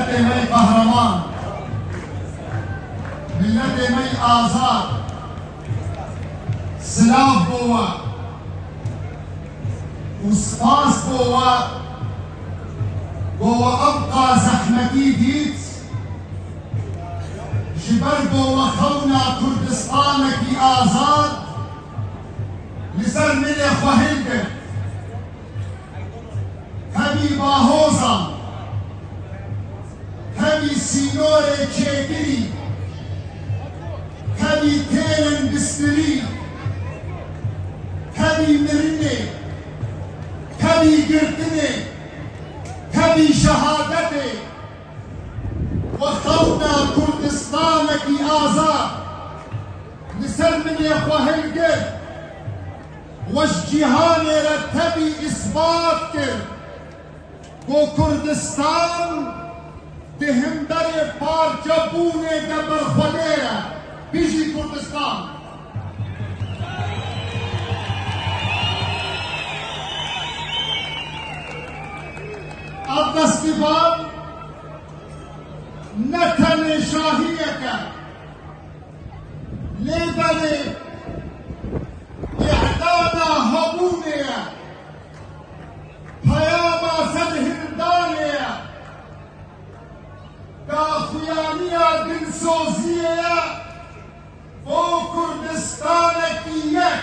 ملت می قهرمان، ملت می آزاد، سلاف بوا وسپاس بوا ابقى زحمتي ديت جبر بوا خونا كردستانك آزاد لسر ملي خوهلك هبي باهوزا هبي سينوري چيكري هبي تيلن بستري هبي مرني هبي قرتني هبي شهادتي وخونا كردستانك آزاد لسر من يخوهلك وجهان رتبي إثبات كر بو كردستان دهم در پار جبونه دبر خوديرا بيجي كردستان الدستباب نتن شاهيك لبني إعدانا هبونيا پیاما سدهندانيا داخيانيا دنسوزيا بو كردستانك يك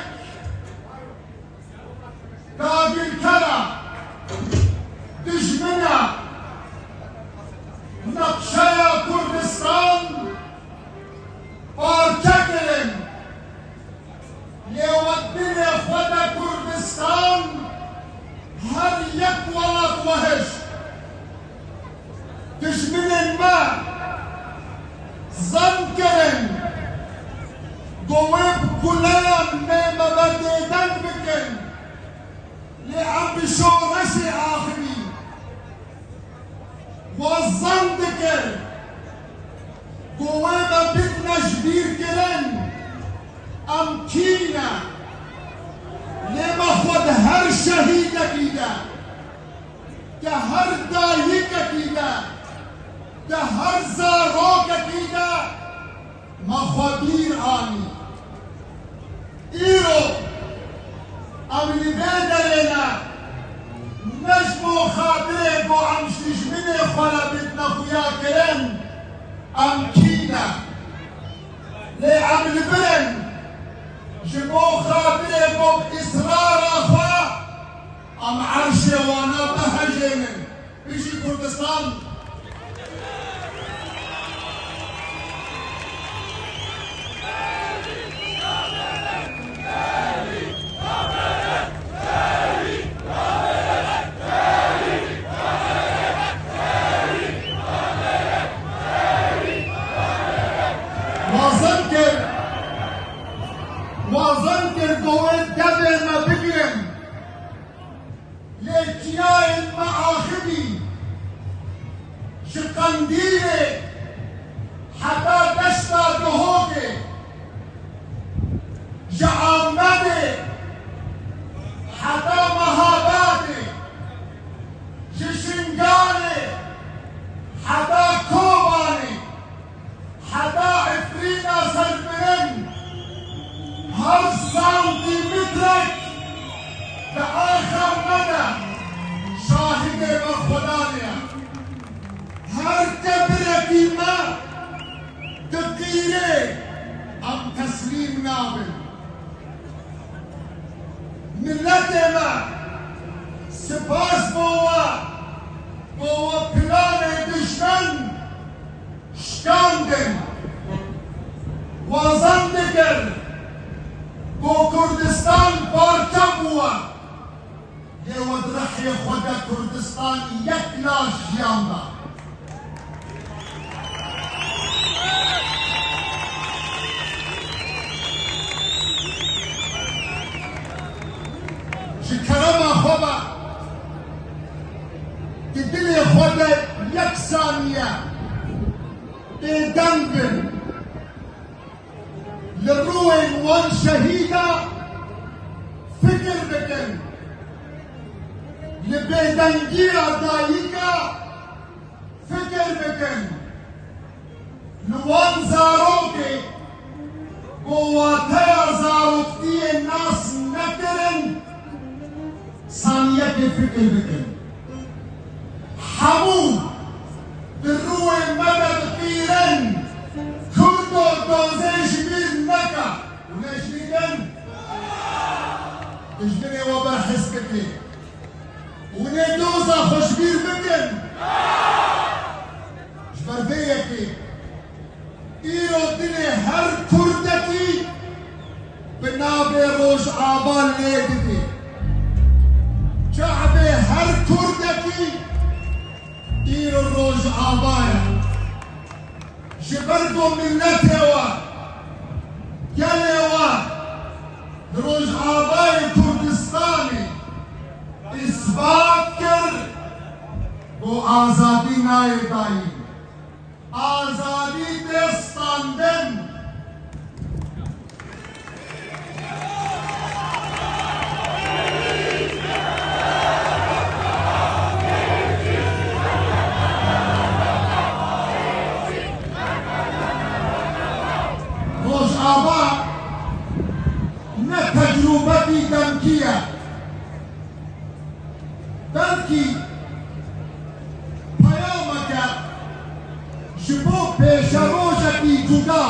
داقل كرا دجمنا نقشايا كردستان بارككرن ليودني خدا كردستان هر يك ولد وهش دجمن ما زنكرن قويب كلام نيمة بديدن بكن لعم بشورشي آخري والزندكر قويبة بدنا جبير كرن أمكينا لما خود هر شهيدة كده كهر دايكة كده كهر زاروكة كده مخودير آني إيرو أمني بيدرنا نجمو خاطره بو عمش نجمني خلا بدنا خويا كرن أمكينا لي عمل برن جبو خاطره بو بإصرار أخوا أم عرشي وانا بهجمن بيجي كردستان وظنكر قوات دبر ما بقرم لكياين معاخبي شقنديري حتى دشتا دهوكي جعامدي حتى مهاباتي ششنقاني حتى كوباني حتى عفرينا سلبرن هر سانتيمترك لآخر مدى شاهد بخدانيا هر كبرك ما تقيري أم تسليم نابل ملت ما سپاس بوا پلان دشمن شکاندن وازن دگر بو كردستان باركه بوا يود رحي خدا كردستان يك لاش جياندا شكرما خدا تدلي خدا يك ثانية تدنبن للروين وان شهيدة فكر بكن لبيدنجيرة دايكا فكر بكن فكر بكم حمود بالروح مدد كيرن كردو دوزي شبير نكا وليش ليدن تجبني وبرحس بكي وندوزا خوشبير بكن جبر بيكي إيرو دني هر كردكي بنابي روش آبان ليدتي شعبي هر كردكي إيرو روش آبان جبردو ملتي وا يلي وا روش آبان كردستاني إثبات كر بو آزادی نائے دائی آزادی دستاندن روش آبا نه تجربتی دمکیه بلکه پیامک جبو پیشروشکی جدا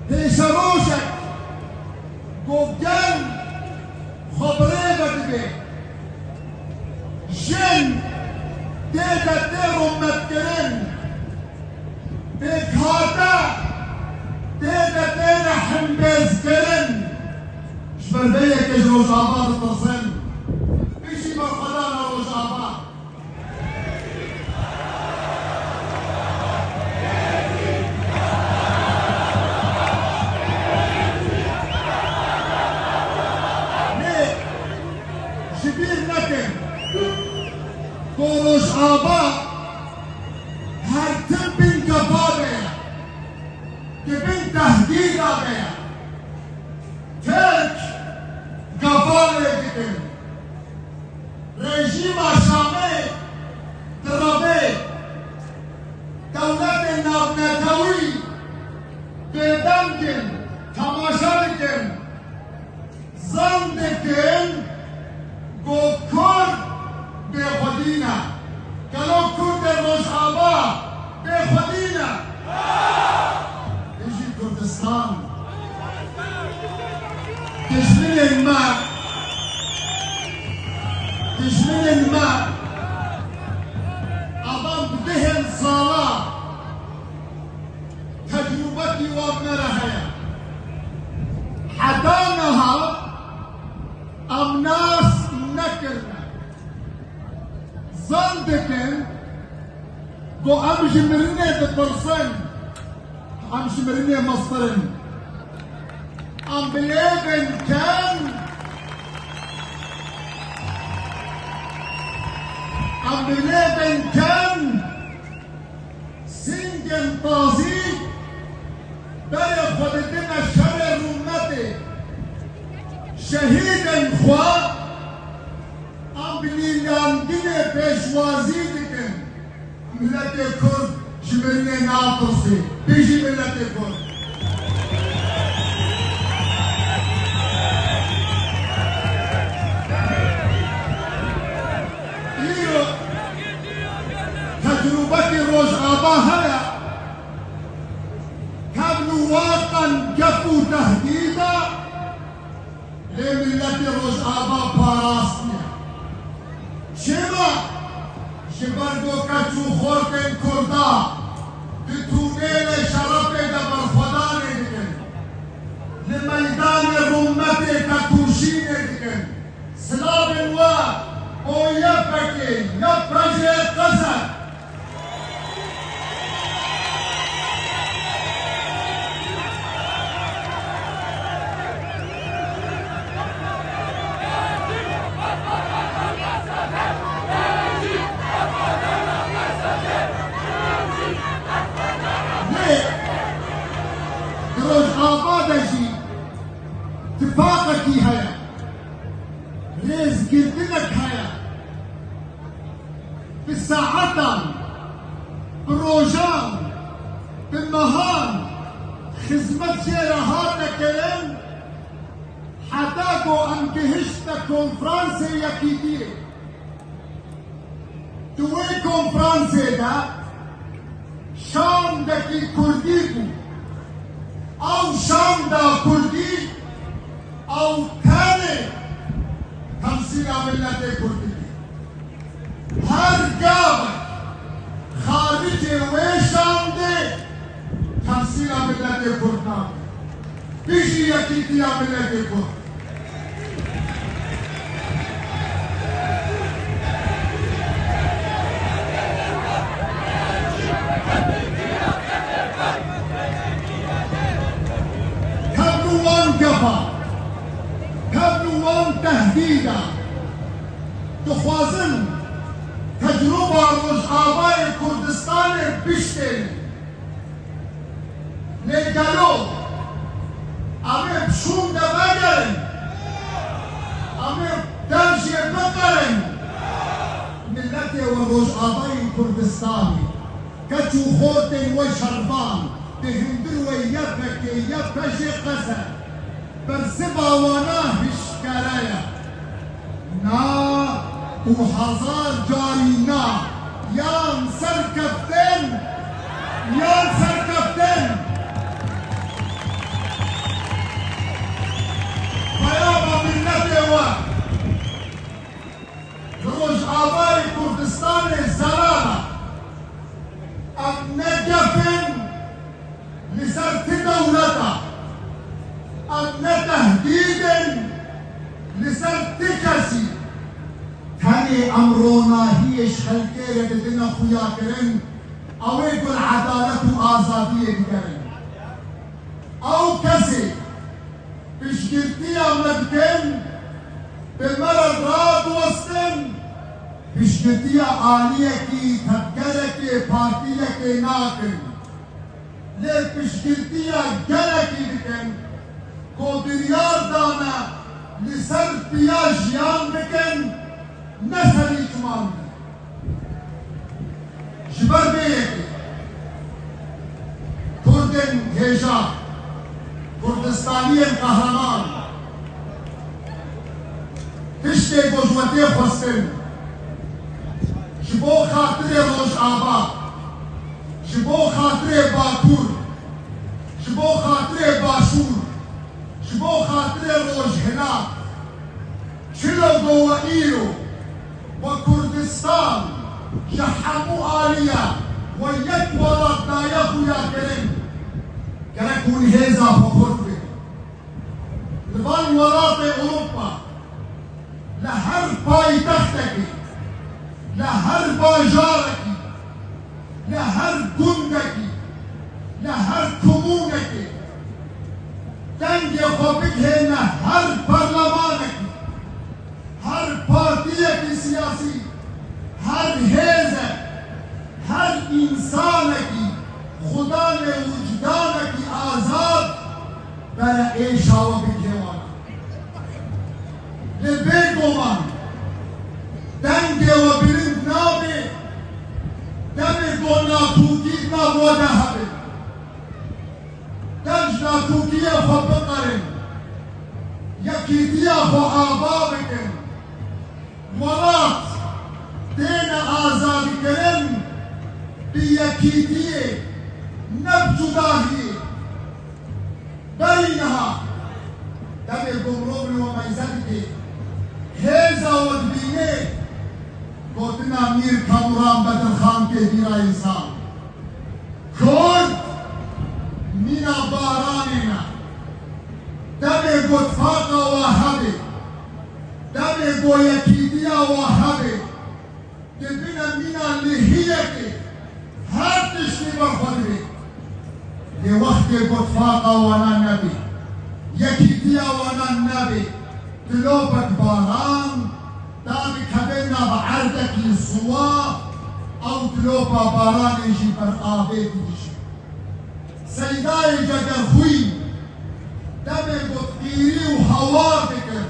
پیشروشک گوگن خبره بدبه جن دیده دیرمت کرن بکاتا دیده دیده حنبز کرن شبرده که روز آباد تصن بیشی بر خدا روز آباد شبیر نکن روز آباد هر تم بین کفا گیا که بین تهدید آ گیا ترک کفا لے گئے رژیم شامل درابه دولت نابنتوی بیدم کن تماشا کن زند کن گو کرد به خودینا کلو کرد روش آبا به خودینا ایجی کردستان تشمین الماء تشمين الماء أضم ذهن صلاة تجربتي وابنرها حدانها أم ناس نكرنا زندكن بو أمش مرنة بالبرسن أمش مرنة مصرن أم بليبن كان أم بليبن كان سنجن طازي بيا خدتنا شر رمتي شهيدا خوا أم بليلان ديني بيشوازي دكن ملت كرد جبرني ناطرسي بيجي ملت كرد تجربتي روز آبا هيا كانوا واقعا جفوا تهديدا لملة روز آبا باراسنيا شما شبردو كتشو خورتن كردا بتونيل شرف دبر خدا ندكن لميدان رمتي كتوشي ندكن سلام الله او يبكي يبكي قصد اتفاقكي هيا ريز قلتلك هيا بالساعة بالروجان بالنهار خدمت شيرهات كلام حتى کو ام کهشت کنفرانس یکیتیه توی کنفرانس دا شام دکی کردی کو او شام دا کردی او تانه تمثیل ملت کردی هر جاب خارج و شام ده تمثیل ملت کردان پیشی یکیتی ملت کرد كبلوان تهديدا دخوازن تجربة رجعاوي كردستان بشتن لقالو امي بشون دا بگرن امي درجي بقرن ملتي ورجعاوي كردستان كتو خوتن وشربان بهندر ويبك يبجي قسم برسبا وانا هشكرايا نا وحزار جارينا يا مسر كابتن يا مسر كابتن فيابا ملتي واحد روج آباي كردستان الزرارة أبنجفن لسرت دولتا أن تهديدا لسرتكسي تاني أمرونا هيش خلقية بدنا خويا كرن أو يقول عدالة وآزادية كرن أو كسي بشكرتيا مدكن بمرض راد وسطن بشكرتيا آلية كي تبقرك بارتية ناكن ليه بشكرتيا جلكي بكن کو بریار دانا لسر پیا جیان بکن نسلی چمان جبر بیکی کردن هیجا کردستانی قهرمان تشتی گوشوتی خستن جبو خاطر روش آباد جبو خاطر باکور جبو خاطر باشور جبو خاطر روجهنا شلو دوائيرو وكردستان جحمو آلية ويك ورد دايخو يا كريم كركون هيزا فخرفي لبان ورات أوروبا لهر باي تختك لهر باجارك لهر جندك لهر كمونك دنگ خوابک ہے نہ ہر پارلمان کی ہر پارٹی کی سیاسی ہر حیز ہر انسان کی خدا نے وجدان کی آزاد برا ایشا و بکیوانا لبے گوان دنگ و بلند نابے دمے گونا توکید نا مودا حبے دجنا توكية فبقرن يكيدية فآبابكن مرات دين آزاد كرن بيكيدية نبجداهي بينها دم القمروبن وميزانك هيزا ودبيني قلتنا مير كاموران بدر خان كبيرا إنسان كرد مينا باراننا دمي قد فاقا وهبي دمي قد يكيديا وهبي دبنا مينا لهيك هاتش بفضلي لوقت قد فاقا وانا النبي يكيديا وانا النبي تلوبك باران دامي كبنا بعرضك للصواء او تلوبا باران يجي برقابي تجي سيداي جگر خوي دمي بطيري وهوا بكر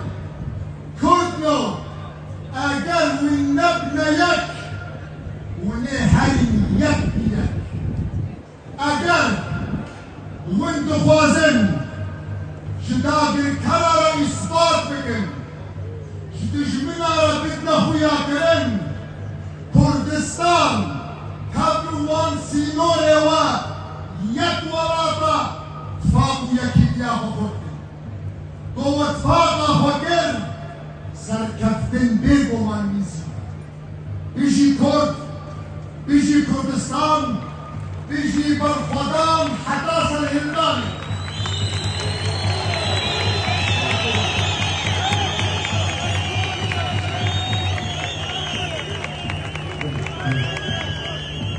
كردنو اگر ونبنا يك ونهرم يك بيك اگر وندخوازن شداغ الكرر اثبات بكر ويا كرم كردستان كابروان سينوري و يك ولاتا اتفاق يكيد يا بخورك تو اتفاق فكر سركفتن بيگو من ميزي بيجي كرد بيجي كردستان بيجي برخدان حتى سرهندان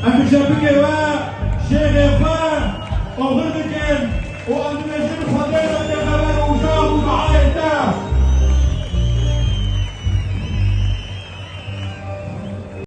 Am Jabikewa, Sherefa, Orudiken,